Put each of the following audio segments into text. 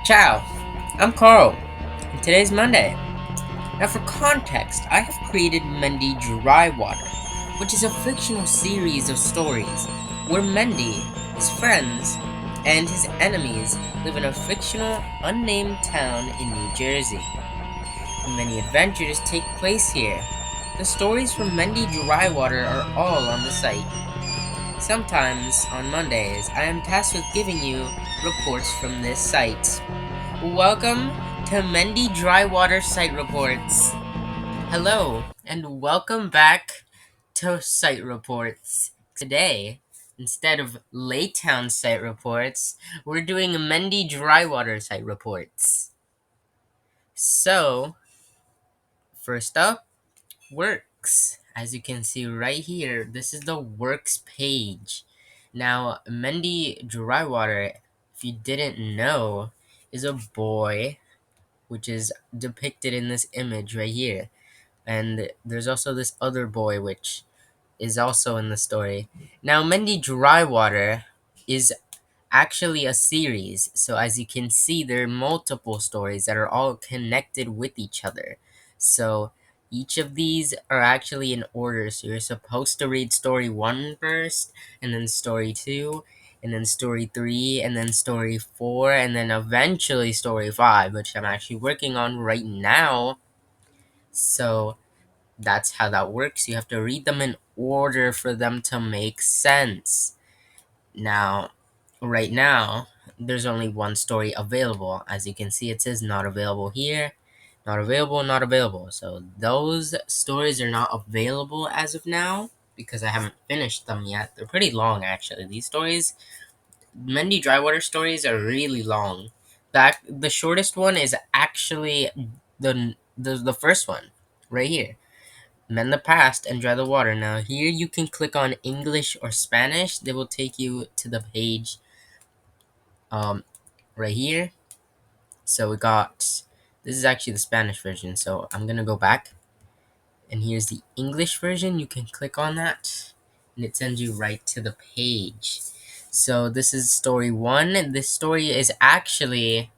Ciao, I'm Carl, and today's Monday. Now, for context, I have created Mendy Drywater, which is a fictional series of stories where Mendy, his friends, and his enemies live in a fictional, unnamed town in New Jersey. Many adventures take place here. The stories from Mendy Drywater are all on the site. Sometimes, on Mondays, I am tasked with giving you reports from this site. Welcome to Mendy Drywater Site Reports. Hello, and welcome back to Site Reports. Today, instead of Laytown Site Reports, we're doing Mendy Drywater Site Reports. So, first up, Works. As you can see right here, this is the Works page. Now, Mendy Drywater, if you didn't know, is a boy which is depicted in this image right here. And there's also this other boy, which is also in the story. Now, Mendy Drywater is actually a series. So, as you can see, there are multiple stories that are all connected with each other. So, each of these are actually in order. So, you're supposed to read story 1 first, and then story 2, and then story 3, and then story 4, and then eventually story 5, which I'm actually working on right now. So, that's how that works. You have to read them in order for them to make sense. Now, right now, there's only one story available. As you can see, it says not available here, not available, not available. So those stories are not available as of now because I haven't finished them yet. They're pretty long, actually. These stories, Mendy Drywater stories, are really long. The shortest one is actually the first one, right here. Mend the past and dry the water. Now here you can click on English or Spanish. They will take you to the page um, right here. So we got, this is actually the Spanish version. So I'm gonna go back, and here's the English version. You can click on that, and it sends you right to the page. So this is story 1, and this story is actually,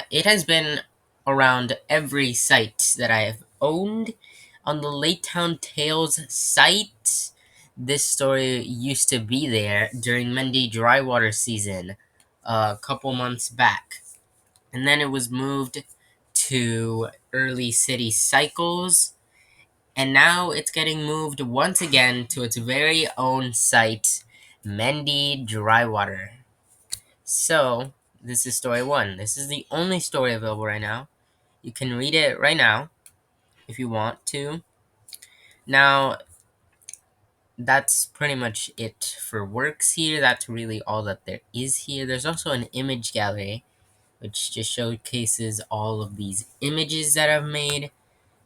it has been around every site that I have owned. On the Laytown Tales site, this story used to be there during Mendy Drywater season a couple months back. And then it was moved to Early City Cycles, and now it's getting moved once again to its very own site, Mendy Drywater. So, this is story 1. This is the only story available right now. You can read it right now if you want to. Now, that's pretty much it for works here. That's really all that there is here. There's also an image gallery, which just showcases all of these images that I've made.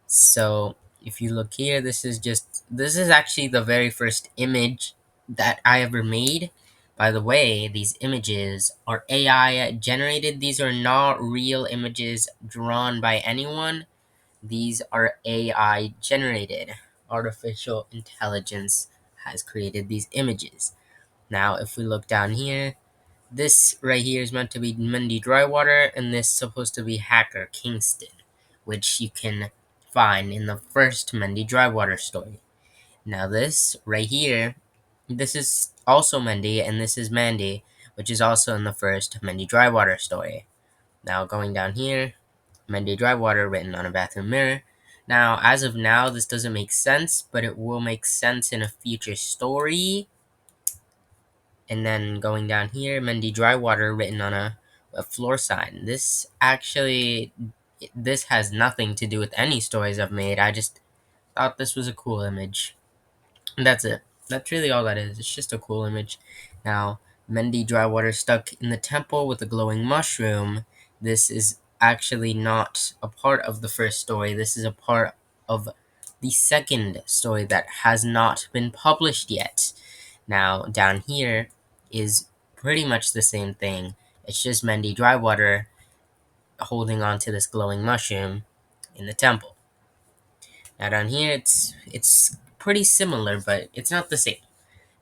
So, if you look here, this is actually the very first image that I ever made. By the way, these images are AI generated. These are not real images drawn by anyone. These are AI generated. Artificial intelligence has created these images. Now, if we look down here, this right here is meant to be Mendy Drywater, and this is supposed to be Hacker Kingston, which you can find in the first Mendy Drywater story. Now, this right here, this is also Mendy, and this is Mandy, which is also in the first Mendy Drywater story. Now, going down here, Mendy Drywater written on a bathroom mirror. Now, as of now, this doesn't make sense, but it will make sense in a future story. And then going down here, Mendy Drywater written on a floor sign. This has nothing to do with any stories I've made. I just thought this was a cool image. And that's it. That's really all that is. It's just a cool image. Now, Mendy Drywater stuck in the temple with a glowing mushroom. This is actually not a part of the first story. This is a part of the second story that has not been published yet. Now, down here is pretty much the same thing. It's just Mendy Drywater holding on to this glowing mushroom in the temple. Now down here, it's pretty similar, but it's not the same.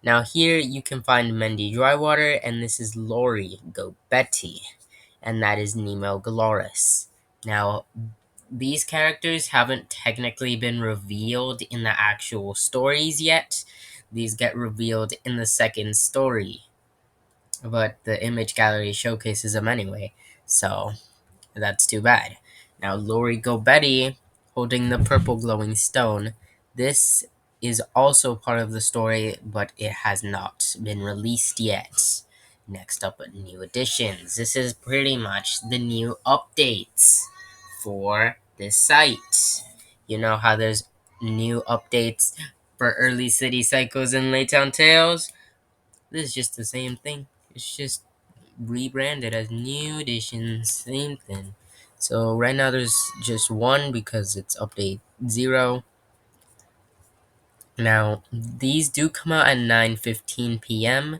Now here you can find Mendy Drywater, and this is Lori Go Betty. and that is Nemo Glorus. Now, these characters haven't technically been revealed in the actual stories yet. These get revealed in the second story, but the image gallery showcases them anyway, so that's too bad. Now, Lori Gobetti holding the purple glowing stone. This is also part of the story, but it has not been released yet. Next up, new additions. This is pretty much the new updates for this site. You know how there's new updates for early city cycles and Laytown Tales? This is just the same thing. It's just rebranded as new editions, same thing. So right now there's just one because it's update 0. Now these do come out at 9:15 p.m.,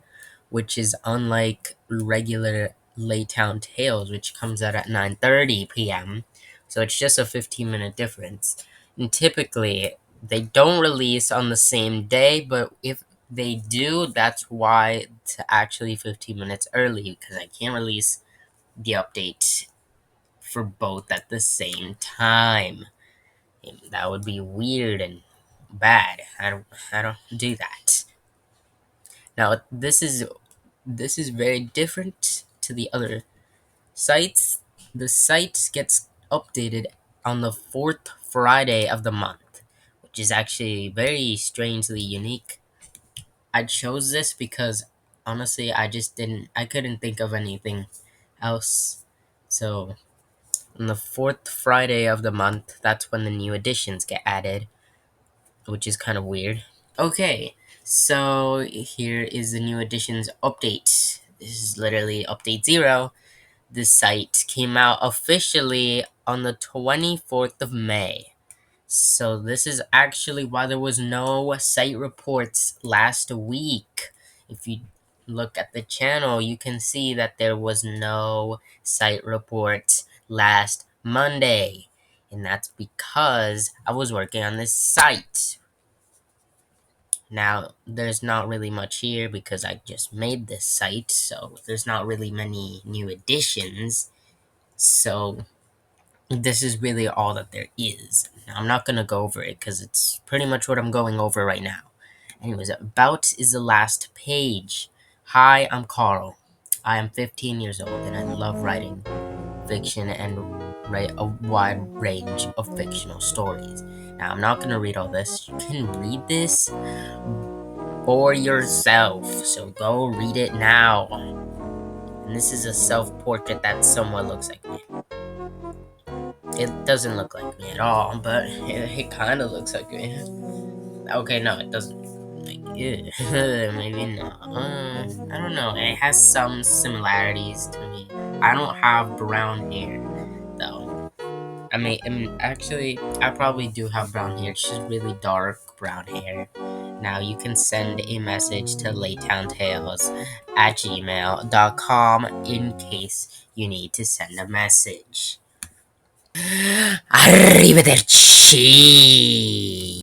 which is unlike regular Laytown Tales, which comes out at 9:30 p.m. So it's just a 15-minute difference. And typically they don't release on the same day, but if they do, that's why it's actually 15 minutes early, because I can't release the update for both at the same time. And that would be weird and bad. I don't do that. Now this is very different to the other sites. The site gets updated on the fourth Friday of the month, which is actually very strangely unique. I chose this because honestly I couldn't think of anything else. So on the fourth Friday of the month, that's when the new editions get added, which is kind of weird. Okay, so here is the new editions update. This is literally update 0. The site came out officially on the 24th of May. So this is actually why there was no site reports last week. If you look at the channel, you can see that there was no site reports last Monday. And that's because I was working on this site. Now, there's not really much here because I just made this site, so there's not really many new additions. So this is really all that there is. Now, I'm not going to go over it because it's pretty much what I'm going over right now. Anyways, about is the last page. Hi, I'm Karl. I am 15 years old and I love writing fiction and write a wide range of fictional stories. Now, I'm not going to read all this. You can read this for yourself, so go read it now. And this is a self-portrait that somewhat looks like me. It doesn't look like me at all, but it kind of looks like me. Okay, no, it doesn't. Like, ew. Maybe not. I don't know. It has some similarities to me. I don't have brown hair, though. Actually, I probably do have brown hair. It's just really dark brown hair. Now, you can send a message to laytowntales@gmail.com in case you need to send a message. Arrivederci!